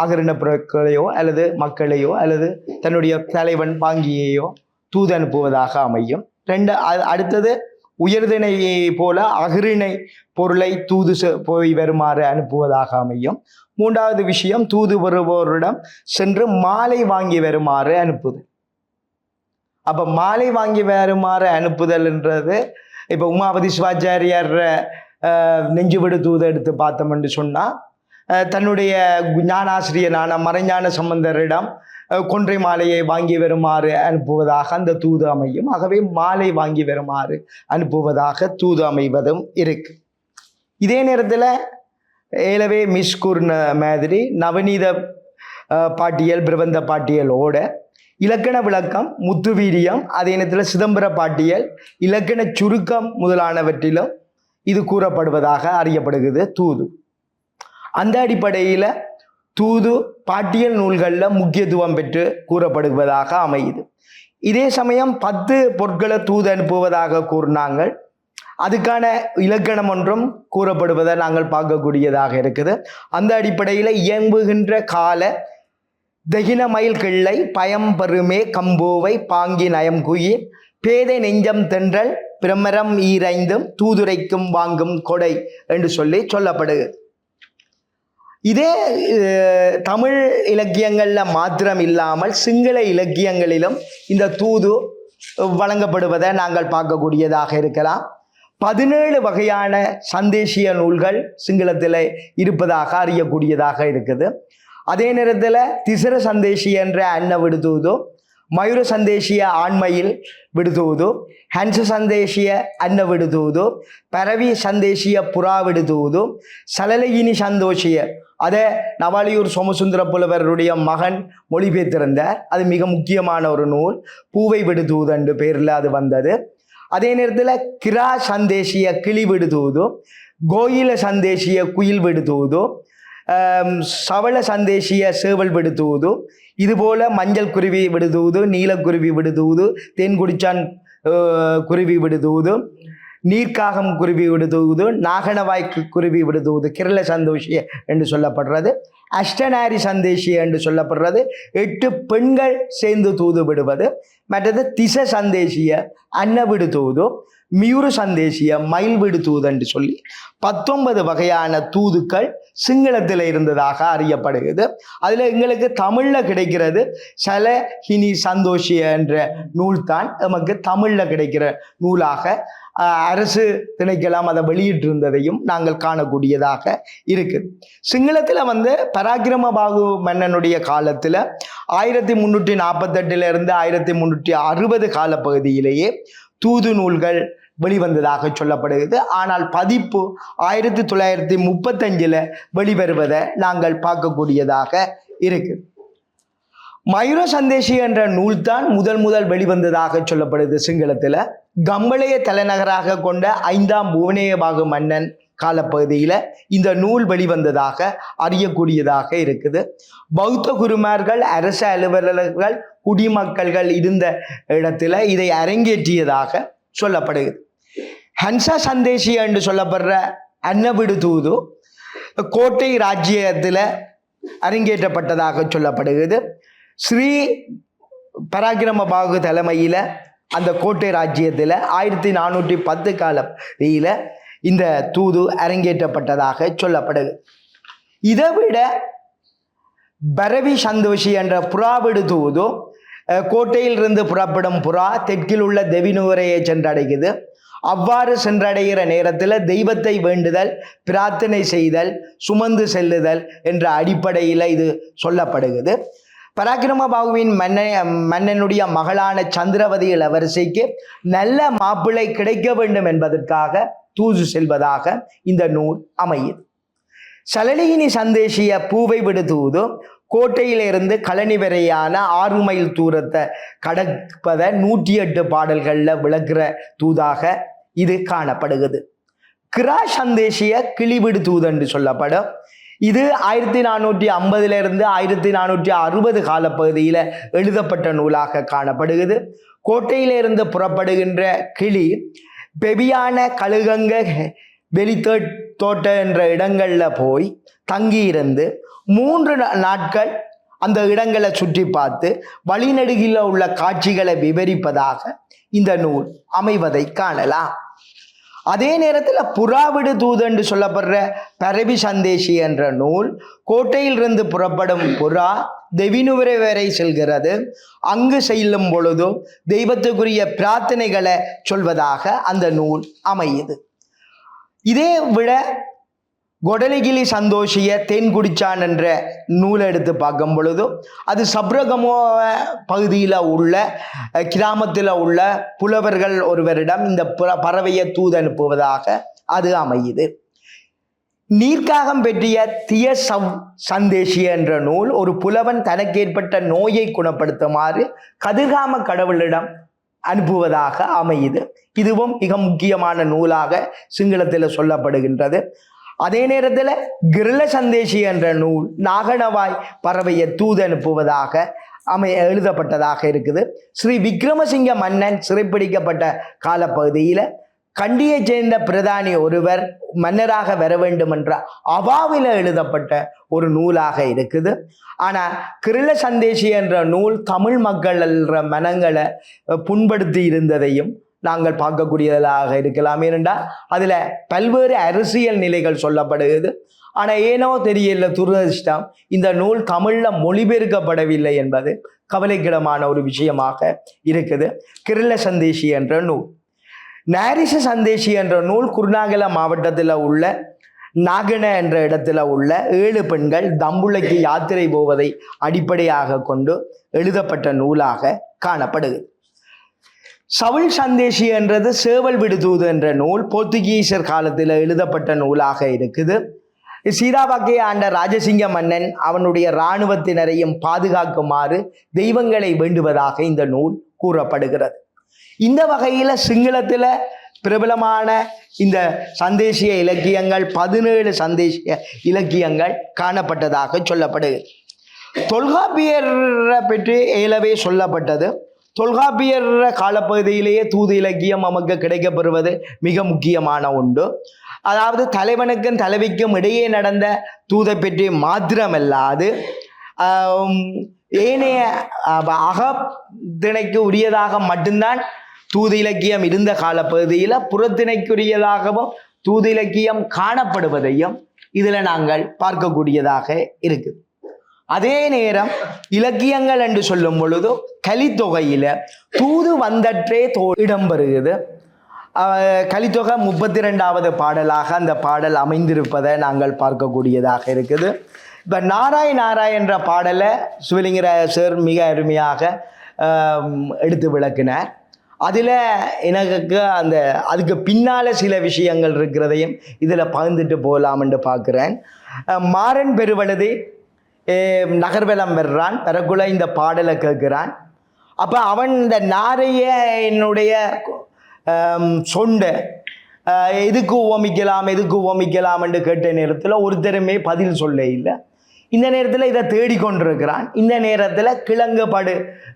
அகிரிண பொருட்களையோ அல்லது மக்களையோ அல்லது தன்னுடைய தலைவன் பாங்கியையோ தூது அனுப்புவதாக அமையும். அடுத்தது, உயர்திணையை போல அகிரிணை பொருளை தூது போய் வருமாறு அனுப்புவதாக அமையும். 3வது விஷயம், தூது வருபவரிடம் சென்று மாலை வாங்கி வருமாறு அனுப்புதல். அப்போ மாலை வாங்கி வருமாறு அனுப்புதல்ன்றது, இப்போ உமாபதி சிவாச்சாரியார் நெஞ்சுவிடு தூது எடுத்து பார்த்தோம்னு சொன்னால், தன்னுடைய ஞானாசிரியனான மறைஞான சம்பந்தரிடம் கொன்றை மாலையை வாங்கி வருமாறு அனுப்புவதாக அந்த தூது அமையும். ஆகவே மாலை வாங்கி வருமாறு அனுப்புவதாக தூது அமைவதும் இருக்கு. இதே நேரத்தில் ஏலவே மிஸ் கூர்ன மாதிரி நவநீத பாட்டியல், பிரபந்த பாட்டியலோட இலக்கண விளக்கம், முத்துவீரியம், அதே நேரத்தில் சிதம்பர பாட்டியல், இலக்கண சுருக்கம் முதலானவற்றிலும் இது கூறப்படுவதாக அறியப்படுகிறது தூது. அந்த அடிப்படையில் தூது பாட்டியல் நூல்களில் முக்கியத்துவம் பெற்று கூறப்படுவதாக அமையுது. இதே சமயம் 10 பொருட்களை தூது அனுப்புவதாக கூறினாங்க. அதுக்கான இலக்கணம் ஒன்றும் கூறப்படுவதை நாங்கள் பார்க்கக்கூடியதாக இருக்குது. அந்த அடிப்படையில் இயம்புகின்ற கால தகின மயில் கிள்ளை பயம் பெருமே கம்போவை பாங்கி நயம் குயி பேதை நெஞ்சம் தென்றல் பிரமரம் ஈரைந்தும் தூதுரைக்கும் வாங்கும் கொடை என்று சொல்லப்படுகிறது. இதே தமிழ் இலக்கியங்களில் மாத்திரம் இல்லாமல் சிங்கள இலக்கியங்களிலும் இந்த தூது வழங்கப்படுவதை நாங்கள் பார்க்கக்கூடியதாக இருக்கலாம். 17 வகையான சந்தேசிய நூல்கள் சிங்களத்தில் இருப்பதாக அறியக்கூடியதாக இருக்குது. அதே நேரத்தில் திசர சந்தேசிய என்ற அன்ன விடுதூதோ, மயூர சந்தேசிய ஆண்மையில் விடுதூதோ, ஹன்ச சந்தேசிய அன்ன விடுதூதோ, பரவி சந்தேசிய புறா விடுதூதோ, சலலகினி சந்தோஷிய அதை நவாலியூர் சோமசுந்தர புலவருடைய மகன் மொழிபெயர்த்திருந்தார். அது மிக முக்கியமான ஒரு நூல். பூவை விடுதூது என்ற பேரில் அது வந்தது. அதே நேரத்தில் கிரா சந்தேசிய கிளி விடுதூதோ, கோயில சந்தேசிய குயில் விடுதூதோ, சவள சந்தேசிய சேவல் விடுதூது, இதுபோல மஞ்சள் குருவி விடுதூது, நீலக்குருவி விடுதூது, தேன்குடிச்சான் குருவி விடுதூது, நீர்க்காகம் குருவி விடுதூது, நாகனவாய் குருவி விடுதூது கிரள சந்தோஷிய என்று சொல்லப்படுறது. அஷ்டநாரி சந்தேசிய என்று சொல்லப்படுறது 8 பெண்கள் சேர்ந்து தூது விடுவது. மற்றது திச சந்தேசிய அன்ன விடுதூது, மியூரு சந்தேசிய மயில் விடுதூது என்று சொல்லி 19 வகையான தூதுக்கள் சிங்களத்தில் இருந்ததாக அறியப்படுகிறது. அதில் எங்களுக்கு தமிழில் கிடைக்கிறது சலஹினி சந்தோஷிய என்ற நூல் தான் நமக்கு தமிழில் கிடைக்கிற நூலாக அரசு திணைக்களம் அதை வெளியிட்டிருந்ததையும் நாங்கள் காணக்கூடியதாக இருக்குது. சிங்களத்தில் பராக்கிரம பாகு மன்னனுடைய காலத்தில் 1348 1360 காலப்பகுதியிலேயே தூது நூல்கள் வெளிவந்ததாக சொல்லப்படுகிறது. ஆனால் பதிப்பு 1935 வெளிவருவதை நாங்கள் பார்க்கக்கூடியதாக இருக்குது. மயூர சந்தேசி என்ற நூல் தான் முதல் வெளிவந்ததாக சொல்லப்படுது சிங்களத்தில். கம்பளைய தலைநகராக கொண்ட 5ஆம் புவனேயபாகு மன்னன் காலப்பகுதியில் இந்த நூல் வெளிவந்ததாக அறியக்கூடியதாக இருக்குது. பௌத்த குருமார்கள், அரசு அலுவலர்கள், குடிமக்கள்கள் இருந்த இடத்துல இதை அரங்கேற்றியதாக சொல்லப்படுகிறது. ஹன்சா சந்தேசி என்று சொல்லப்படுற அன்னவிடு தூது கோட்டை ராஜ்யத்தில் அரங்கேற்றப்பட்டதாக சொல்லப்படுகிறது. ஸ்ரீ பராக்கிரம பாகு தலைமையில் அந்த கோட்டை ராஜ்யத்தில் 1410 காலத்தில் இந்த தூது அரங்கேற்றப்பட்டதாக சொல்லப்படுகிறது. இதை விட பரவி சந்தோஷி என்ற புறாவிடு தூது கோட்டையிலிருந்து புறப்படும் புறா தெற்கில் உள்ள தெவினூரையை சென்றடைகிறது. அவ்வாறு சென்றடைகிற நேரத்தில் தெய்வத்தை வேண்டுதல், பிரார்த்தனை செய்தல், சுமந்து செல்லுதல் என்ற அடிப்படையில் இது சொல்லப்படுகிறது. பராக்கிரம பாகுவின் மன்னனுடைய மகளான சந்திரவதி இளவரசிக்கு நல்ல மாப்பிள்ளை கிடைக்க வேண்டும் என்பதற்காக தூது செல்வதாக இந்த நூல் அமையுது. சலலிகினி சந்தேசிய பூவை விடு தூது கோட்டையிலிருந்து கழனி வரையான 6 மைல் தூரத்தை கடப்பதை 108 பாடல்களில் விளக்குற தூதாக இது காணப்படுகிறது. கிரா சந்தேசிய கிளிவிடு தூது என்று சொல்லப்படும். இது 1450 1460 காலப்பகுதியில் எழுதப்பட்ட நூலாக காணப்படுகிறது. கோட்டையிலிருந்து புறப்படுகின்ற கிளி பெபியான கழுகங்க வெளித்தோட்ட என்ற இடங்கள்ல போய் தங்கியிருந்து 3 நாட்கள் அந்த இடங்களை சுற்றி பார்த்து வழிநெடுகில உள்ள காட்சிகளை விவரிப்பதாக இந்த நூல் அமைவதை காணலாம். அதே நேரத்தில் புறாவிடு தூது என்று சொல்லப்படுற பரவி சந்தேசி என்ற நூல் கோட்டையிலிருந்து புறப்படும் புறா தெவினுவரை வரை செல்கிறது. அங்கு செல்லும் பொழுது தெய்வத்துக்குரிய பிரார்த்தனைகளை சொல்வதாக அந்த நூல் அமையுது. இதே விட கொடலிகிலி சந்தோஷிய தேன்குடிச்சான் என்ற நூலை எடுத்து பார்க்கும் பொழுது அது சப்ரகமோ பகுதியில் உள்ள கிராமத்தில் உள்ள புலவர்கள் ஒருவரிடம் இந்த பறவையை தூது அனுப்புவதாக அது அமையுது. நீர்க்காகம் பெற்றிய திய சந்தேசிய என்ற நூல் ஒரு புலவன் தனக்கு ஏற்பட்ட நோயை குணப்படுத்துமாறு கதிர்காம கடவுளிடம் அனுப்புவதாக அமையுது. இதுவும் மிக முக்கியமான நூலாக சிங்களத்தில் சொல்லப்படுகின்றது. அதே நேரத்தில் கிருள சந்தேசி என்ற நூல் நாகனவாய் பறவையை தூது அனுப்புவதாக எழுதப்பட்டதாக இருக்குது. ஸ்ரீ விக்ரமசிங்க மன்னன் சிறைப்பிடிக்கப்பட்ட காலப்பகுதியில் கண்டியைச் சேர்ந்த பிரதானி ஒருவர் மன்னராக வர வேண்டும் என்ற அவாவில் எழுதப்பட்ட ஒரு நூலாக இருக்குது. ஆனால் கிருள சந்தேசி என்ற நூல் தமிழ் மக்கள் மனங்களை புண்படுத்தி இருந்ததையும் நாங்கள் பார்க்கக்கூடியதாக இருக்கலாம். ஏனென்றால் அதில் பல்வேறு அரசியல் நிலைகள் சொல்லப்படுகிறது. ஆனால் ஏனோ தெரியல, துரதிர்ஷ்டம் இந்த நூல் தமிழில் மொழிபெயர்க்கப்படவில்லை என்பது கவலைக்கிடமான ஒரு விஷயமாக இருக்குது. கிருள சந்தேசி என்ற நூல். நாரிச சந்தேசி என்ற நூல் குருநாகல மாவட்டத்தில் உள்ள நாகன என்ற இடத்துல உள்ள 7 பெண்கள் தம்புளைக்கு யாத்திரை போவதை அடிப்படையாக கொண்டு எழுதப்பட்ட நூலாக காணப்படுகிறது. சவுல் சந்தேசி என்றது சேவல் விடுதூது என்ற நூல் போர்த்துகீசர் காலத்தில் எழுதப்பட்ட நூலாக இருக்குது. சீதாபாக்கையை ஆண்ட ராஜசிங்க மன்னன் அவனுடைய இராணுவத்தினரையும் பாதுகாக்குமாறு தெய்வங்களை வேண்டுவதாக இந்த நூல் கூறப்படுகிறது. இந்த வகையில் சிங்களத்தில் பிரபலமான இந்த சந்தேசிய இலக்கியங்கள் 17 சந்தேசிய இலக்கியங்கள் காணப்பட்டதாக சொல்லப்படுகிறது. தொல்காப்பியரை பற்றி ஏலவே சொல்லப்பட்டது. தொல்காப்பியர் காலப்பகுதியிலேயே தூது இலக்கியம் நமக்கு கிடைக்கப்பெறுவது மிக முக்கியமான ஒன்று. அதாவது தலைவனுக்கும் தலைவிக்கும் இடையே நடந்த தூதை பற்றி மாத்திரமல்லாது ஏனைய அகத்திணைக்கு உரியதாக மட்டும்தான் தூது இலக்கியம் இருந்த காலப்பகுதியில் புறத்திணைக்குரியதாகவும் தூது இலக்கியம் காணப்படுவதையும் இதில் நாங்கள் பார்க்கக்கூடியதாக இருக்குது. அதே நேரம் இலக்கியங்கள் என்று சொல்லும் பொழுது கலித்தொகையில் தூது வந்தற்றே இடம்பெறுகிறது. கலித்தொகை 32வது பாடலாக அந்த பாடல் அமைந்திருப்பதை நாங்கள் பார்க்கக்கூடியதாக இருக்குது. இப்போ நாராய் என்ற பாடலை சிவலிங்கராசர் மிக அருமையாக எடுத்து விளக்கினார். அதில் எனக்கு அதுக்கு பின்னால் சில விஷயங்கள் இருக்கிறதையும் இதில் பகிர்ந்துட்டு போகலாம் என்று பார்க்குறேன். மாறன் பெருவழுதி நகர்வலம் வர்றான், பிறகுள்ள இந்த பாடலை கேட்குறான். அப்போ அவன் இந்த நாரைய என்னுடைய சொண்டை எதுக்கு உவமிக்கலாம் என்று கேட்ட நேரத்தில் ஒருத்தருமே பதில் சொல்ல இல்லை. இந்த நேரத்தில் இதை தேடிக்கொண்டிருக்கிறான். இந்த நேரத்தில் கிழங்குபடு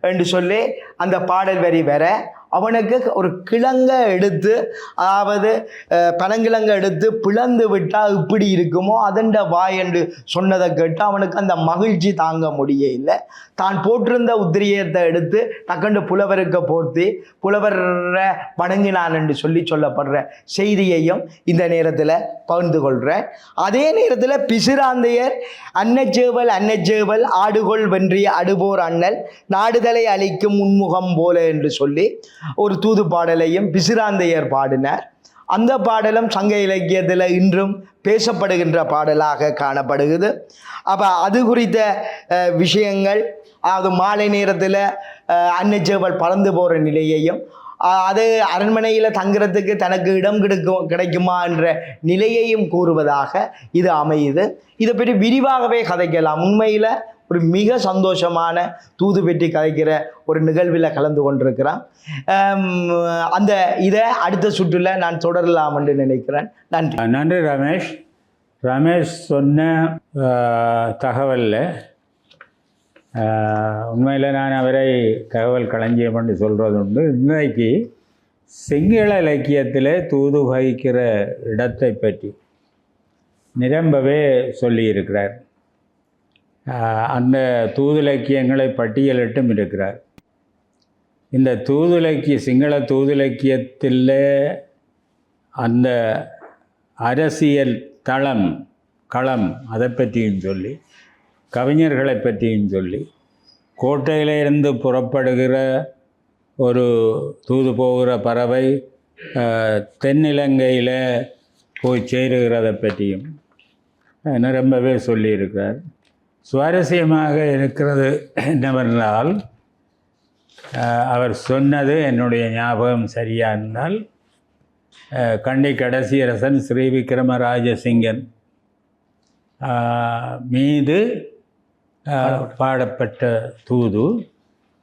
என்று சொல்லி அந்த பாடல் வரி வர அவனுக்கு ஒரு கிழங்கை எடுத்து, அதாவது பனங்கிழங்கை எடுத்து பிளந்து விட்டால் இப்படி இருக்குமோ அதண்ட வாய் என்று சொன்னதை கேட்டு அவனுக்கு அந்த மகிழ்ச்சி தாங்க முடிய இல்லை. தான் போட்டிருந்த உத்திரியத்தை எடுத்து டக்கண்டு புலவருக்கு போர்த்தி புலவரை வணங்கினான் என்று சொல்லப்படுற செய்தியையும் இந்த நேரத்தில் பகிர்ந்து கொள்கிறேன். அதே நேரத்தில் பிசிராந்தையர் அன்னச்சேவல் ஆடுகொள் வென்றிய அடுபோர் அண்ணல் நாடுதலை அளிக்கும் உன்முகம் போல என்று சொல்லி ஒரு தூது பாடலையும் பிசிராந்தையர் பாடினார். அந்த பாடலும் சங்க இலக்கியத்தில் இன்றும் பேசப்படுகின்ற பாடலாக காணப்படுகிறது. அப்போ அது குறித்த விஷயங்கள், அது மாலை நேரத்தில் அன்னச்சேவல் பறந்து போகிற நிலையையும், அது அரண்மனையில் தங்குறதுக்கு தனக்கு இடம் கிடைக்குமா என்ற நிலையையும் கூறுவதாக இது அமையுது. இதை பற்றி விரிவாகவே கதைக்கலாம். உண்மையில் ஒரு மிக சந்தோஷமான தூது பெற்றி கதைக்கிற ஒரு நிகழ்வில் கலந்து கொண்டிருக்கிறான். அந்த இதை அடுத்த சுற்றில் நான் தொடரலாம் என்று நினைக்கிறேன். நன்றி ரமேஷ். ரமேஷ் சொன்ன தகவலில் உண்மையில் நான் அவரை தகவல் களஞ்சியம் என்று சொல்கிறது உண்டு. இன்றைக்கு சிங்கள இலக்கியத்தில் தூது வகிக்கிற இடத்தை பற்றி நிரம்பவே சொல்லியிருக்கிறார். அந்த தூது இலக்கியங்களை பட்டியலிட்டும் இருக்கிறார். இந்த சிங்கள தூது இலக்கியத்தில் அந்த அரசியல் களம் அதை பற்றியும் சொல்லி, கவிஞர்களை பற்றியும் சொல்லி, கோட்டையிலிருந்து புறப்படுகிற ஒரு தூது போகிற பறவை தென்னிலங்கையில் போய் சேருகிறதை பற்றியும் நிரம்பவே சொல்லியிருக்கிறார். சுவாரஸ்யமாக இருக்கிறது என்னவென்றால், அவர் சொன்னது என்னுடைய ஞாபகம் சரியா இருந்தால், கண்டி கடைசியரசன் ஸ்ரீ விக்ரமராஜசிங்கன் மீது பாடப்பட்ட தூது.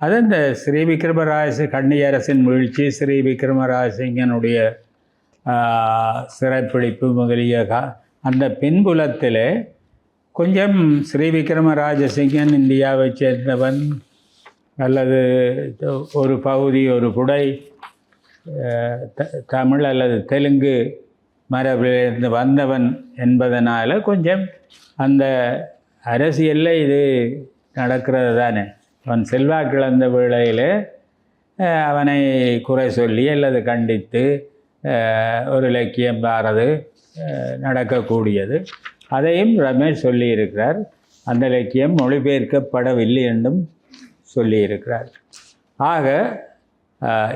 அது இந்த ஸ்ரீ கண்ணியரசின் வீழ்ச்சி, ஸ்ரீ விக்ரமராஜசிங்கனுடைய சிறைப்பிடிப்பு முதலிய அந்த பின்புலத்தில் கொஞ்சம் ஸ்ரீ விக்ரம ராஜசிங்கன் இந்தியாவை சேர்ந்தவன் அல்லது ஒரு பகுதி ஒரு குடை தமிழ் அல்லது தெலுங்கு மரபிலிருந்து வந்தவன் என்பதனால் கொஞ்சம் அந்த அரசியலில் இது நடக்கிறது தானே. அவன் செல்வாக்கிழந்த வேளையில் அவனை குறை சொல்லி அல்லது கண்டித்து ஒரு இலக்கியம் பாரது நடக்கக்கூடியது. அதையும் ரமேஷ் சொல்லியிருக்கிறார். அந்த இலக்கியம் மொழிபெயர்க்கப்படவில்லை என்றும் சொல்லியிருக்கிறார். ஆக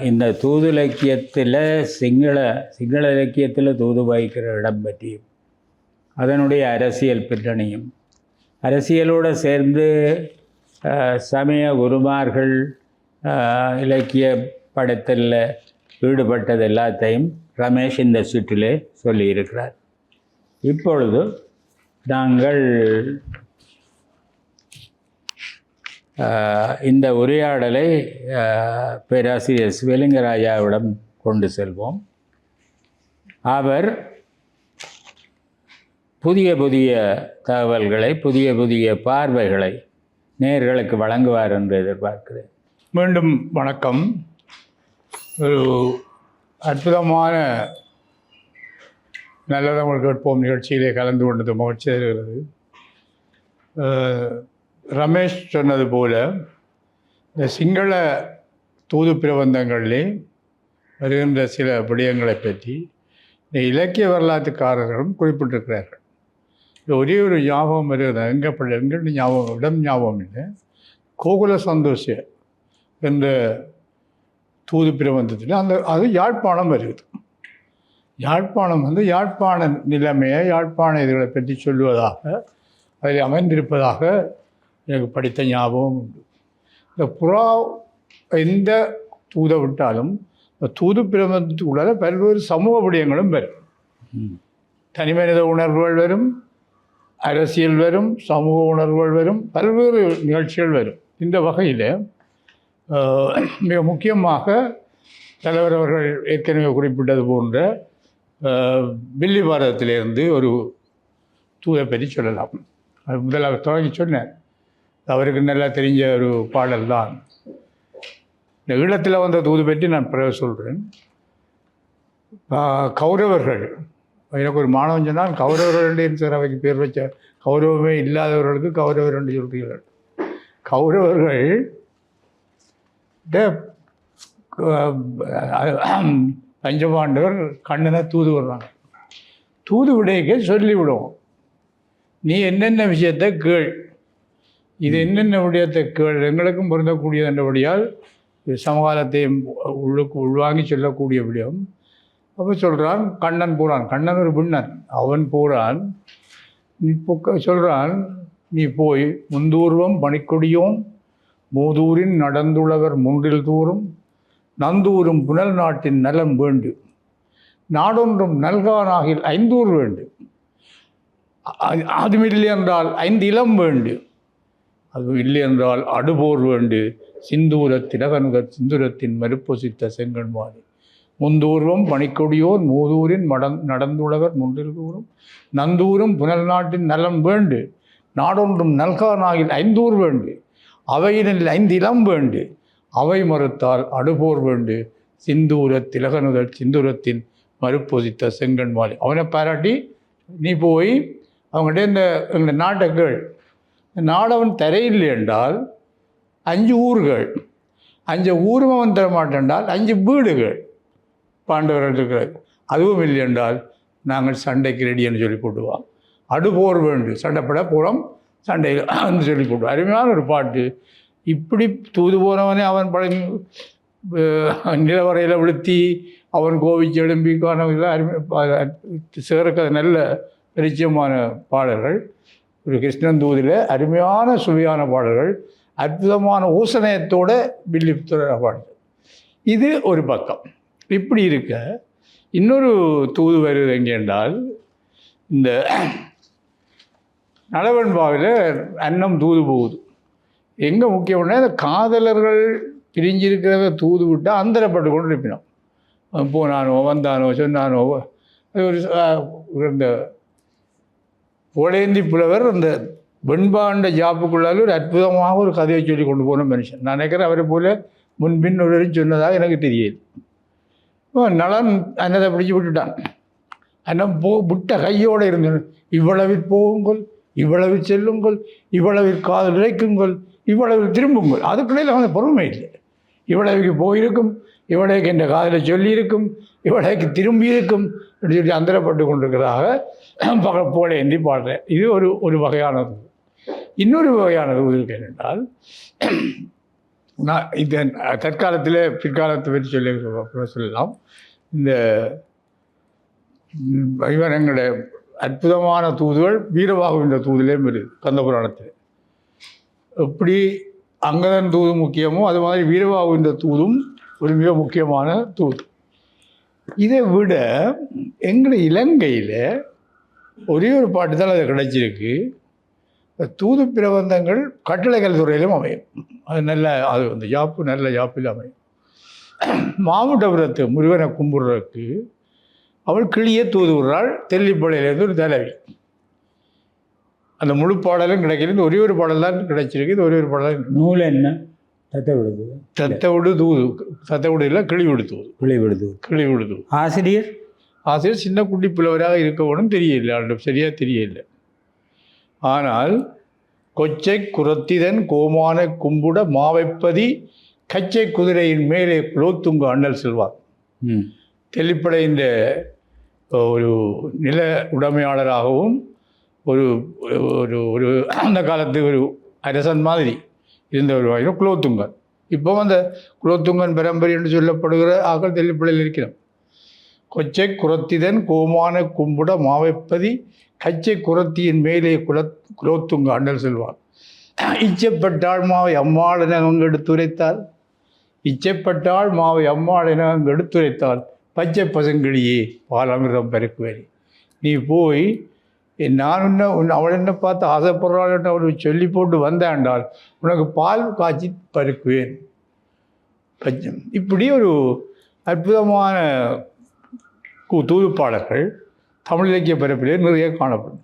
இந்த தூது இலக்கியத்தில் சிங்கள இலக்கியத்தில் தூது வகிக்கிற இடம் பற்றியும் அதனுடைய அரசியல் பின்னணியும் அரசியலோடு சேர்ந்து சமய குருமார்கள் இலக்கிய படத்தில் ஈடுபட்டது எல்லாத்தையும் ரமேஷ் இந்த சுற்றிலே சொல்லியிருக்கிறார். இப்பொழுது நாங்கள் இந்த உரையாடலை பேராசிரியர் சிவலிங்கராஜாவிடம் கொண்டு செல்வோம். அவர் புதிய புதிய தகவல்களை புதிய பார்வைகளை நேயர்களுக்கு வழங்குவார் என்று எதிர்பார்க்கிறேன். மீண்டும் வணக்கம். ஒரு அற்புதமான நல்லதமிழ் கேட்போம் நிகழ்ச்சியிலே கலந்து கொண்டது மகிழ்ச்சி தருகிறது. ரமேஷ் சொன்னது போல இந்த சிங்கள தூது பிரபந்தங்களிலே வருகின்ற சில விடயங்களை பற்றி இந்த இலக்கிய வரலாற்றுக்காரர்களும் குறிப்பிட்டிருக்கிறார்கள். ஒரே ஒரு ஞாபகம் வருகிறது, எங்கே ஞாபகம் இல்லை. கோகுல சந்தோஷ என்ற தூது பிரபந்தத்தில் அது யாழ்ப்பாணம் வருகிறது. யாழ்ப்பாணம் யாழ்ப்பாண நிலைமையை யாழ்ப்பாண இதுகளை பற்றி சொல்லுவதாக அதில் அமைந்திருப்பதாக எனக்கு படித்த ஞாபகம் உண்டு. இந்த புறா எந்த தூதை விட்டாலும் தூது பிரபந்தத்துக்குள்ள பல்வேறு சமூக விடயங்களும் வரும். தனிமனித உணர்வுகள் வரும், அரசியல் வரும், சமூக உணர்வுகள் வரும், பல்வேறு நிகழ்ச்சிகள் வரும். இந்த வகையில் மிக முக்கியமாக தலைவர் அவர்கள் ஏற்கனவே குறிப்பிட்டது போன்ற வில்லி பாரதத்திலிருந்து ஒரு தூதை பற்றி சொல்லலாம். அது முதலாக தொடங்கி சொன்னேன். அவருக்கு நல்லா தெரிஞ்ச ஒரு பாடல் தான். இந்த ஈழத்தில் வந்த தூது பற்றி நான் பிறகு சொல்கிறேன். கௌரவர்கள், எனக்கு ஒரு மாணவன் சொன்னால் கௌரவர்கள் சிறவைக்கு பேர் வச்ச கௌரவமே இல்லாதவர்களுக்கு கௌரவர் என்று சொல்கிறீர்கள். கௌரவர்கள் பஞ்சபாண்டவர் கண்ணனை தூது விடுறாங்க. தூது விடையக்க சொல்லிவிடுவோம், நீ என்னென்ன விஷயத்தை கேள், இது என்னென்ன விடயத்தை கேள், எங்களுக்கும் பொருந்தக்கூடியது என்றபடியால் சமகாலத்தையும் உள்வாங்கி சொல்லக்கூடிய விடயம். அப்போ சொல்கிறான், கண்ணன் போகிறான். கண்ணன் ஒரு பின்னன், அவன் போகிறான். சொல்கிறான், நீ போய் முந்தூர்வம் பணிக்கொடியோம் மூதூரின் நடந்துள்ளவர் மூன்றில் தூரும் நந்தூரும் புனல் நாட்டின் நலம் வேண்டு நாடொன்றும் நல்கானாகில் ஐந்தூர் வேண்டு அதுமில்லை என்றால் 5 இளம் வேண்டு அது இல்லை என்றால் அடுபோர் வேண்டு சிந்தூர திலகனுகர் சிந்துரத்தின் மறுப்பொசித்த செங்கன்மாதி முந்தூர்வம் பணிக்கொடியோர் மூதூரின் நடந்துள்ளவர் மூன்றில் தூரும் நந்தூரும் புனல் நாட்டின் நலம் வேண்டு நாடொன்றும் நல்கானாகில் 5 ஊர் வேண்டு அவையினில் 5 இளம் வேண்டு அவை மறுத்தால் அடுபோர் வேண்டு சிந்தூர திலகனுதல் சிந்தூரத்தின் மறுப்பொசித்த செங்கன்மாலி. அவனை பாராட்டி, நீ போய் அவங்ககிட்ட இந்த நாட்டை கேள், நாடவன் தரையில்லை என்றால் 5 ஊர்கள், 5 ஊரும் அவன் தரமாட்டேன்றால் 5 வீடுகள் பாண்டவர்கள் இருக்கிறது, அதுவும் இல்லை என்றால் நாங்கள் சண்டைக்கு ரெடின்னு சொல்லி போட்டுவோம். அடுபோர் வேண்டு சண்டைப்பட புறம் சண்டையில் சொல்லி போட்டுவோம். அருமையான ஒரு பாட்டு. இப்படி தூது போனவனே அவன் பழங்கி நிலவரையில் விழுத்தி அவன் கோவிச்சு எழும்பி சேர்க்க நல்ல பரிச்சயமான பாடல்கள். ஒரு கிருஷ்ணன் தூதில் அருமையான சுவையான பாடல்கள், அற்புதமான ஊசனயத்தோட வில்லிப்புத்துற பாடல். இது ஒரு பக்கம். இப்படி இருக்க இன்னொரு தூது வருது எங்கே என்றால், இந்த நலவன்பாவில் அன்னம் தூது போகுது. எங்கே முக்கியம்னா, இந்த காதலர்கள் பிரிஞ்சிருக்கிறத தூது விட்டால் அந்தரப்பட்டு கொண்டு இருப்பினோம். போனானோ வந்தானோ சொன்னானோ, அது ஒரு இந்த புகழேந்தி புலவர் அந்த வெண்பாண்ட ஜாப்புக்குள்ளால ஒரு அற்புதமாக ஒரு கதையை சொல்லி கொண்டு போன மனுஷன். நான் நினைக்கிறேன் அவரை போல முன்பின் ஒருவரும் சொன்னதாக எனக்கு தெரியாது. நலன் அன்னதை பிடிச்சி விட்டுட்டான். அன்னம் விட்ட கையோடு இருந்தது. இவ்வளவில் போகுங்கள், இவ்வளவு செல்லுங்கள், இவ்வளவில் காதல் இழைக்குங்கள், இவ்வளவில் திரும்புங்கள். அதுக்குள்ளே அவன் பொறுமை இல்லை. இவ்வளவுக்கு போயிருக்கும், இவ்வளவுக்கு என்ற காதலை சொல்லியிருக்கும், இவ்வளவுக்கு திரும்பி இருக்கும் அப்படின்னு சொல்லி அந்தரப்பட்டு கொண்டிருக்கிறதாக புகழேந்தி பாடுறேன். இது ஒரு வகையானது. இன்னொரு வகையானது இருக்கு என்னென்றால், நான் இந்த தற்காலத்தில் பிற்காலத்தை பற்றி சொல்லலாம். இந்த எங்களுடைய அற்புதமான தூதுகள் வீரபாகுவின் தூதிலேயும் இருக்குது கந்தபுராணத்தில். எப்படி அங்கதன் தூது முக்கியமோ அது மாதிரி வீரபாகுவின் தூதும் ஒரு மிக முக்கியமான தூது. இதை விட எங்களுடைய இலங்கையில் ஒரே ஒரு பாட்டு தான் அது கிடைச்சிருக்கு. தூது பிரபந்தங்கள் கட்டளைகள் துறையிலும் அமையும். அது அந்த யாப்பு நல்ல யாப்பில் அமையும். மாமுட்டபுரத்து முருகனை கும்பிடுறதுக்கு அவள் கிளியே தூது விடுறாள். தெல்லிப்பளையிலேருந்து ஒரு தலைவி. அந்த முழு பாடலும் கிடைக்கிறது. ஒரே ஒரு பாடல் தான் கிடைச்சிருக்கு. இது ஒரே ஒரு பாடல். நூல் என்ன? தத்தவிடுது. தத்தவிடு தூது. தத்தவிடு இல்லை, கிளி விடுத்துவது. கிளி விடுத்துவது. ஆசிரியர் சின்ன குட்டி புலவராக இருக்கவனும் தெரியல, சரியாக தெரியல. ஆனால் கொச்சை குரத்திதன் கோமான கும்புட மாவைப்பதி கச்சை குதிரையின் மேலே குலோத்துங்க அண்ணல் செல்வார். தெல்லிப்படையின் ஒரு நில உடைமையாளராகவும் ஒரு ஒரு ஒரு அந்த காலத்து ஒரு அரசன் மாதிரி இருந்த ஒரு குலோத்துங்கன். இப்போ அந்த குலோத்துங்கன் பரம்பரை என்று சொல்லப்படுகிற ஆக்கள் தெல்லிப்படையில் இருக்கிறோம். கொச்சை குரத்திதன் கோமான கும்புட மாவைப்பதி கச்சை குரத்தியின் மேலே குலோத்துங்க அண்ணல் செல்வார். இச்சைப்பட்டாள் மாவை அம்மாள் என அங்கு எடுத்துரைத்தால், இச்சைப்பட்டாள் மாவை அம்மாள் என அங்கு எடுத்துரைத்தால் பச்சை பசங்கிளியே பால் அமிர்தம் பருக்குவேன். நீ போய் நான் அவள் என்ன பார்த்து ஆசைப்படுறாள் அவள் சொல்லி போட்டு வந்தாண்டால் உனக்கு பால் காய்ச்சி பருக்குவேன். பச்சம். இப்படி ஒரு அற்புதமான தூதுப்பாளர்கள் தமிழ் இலக்கிய பரப்பிலே நிறைய காணப்படும்.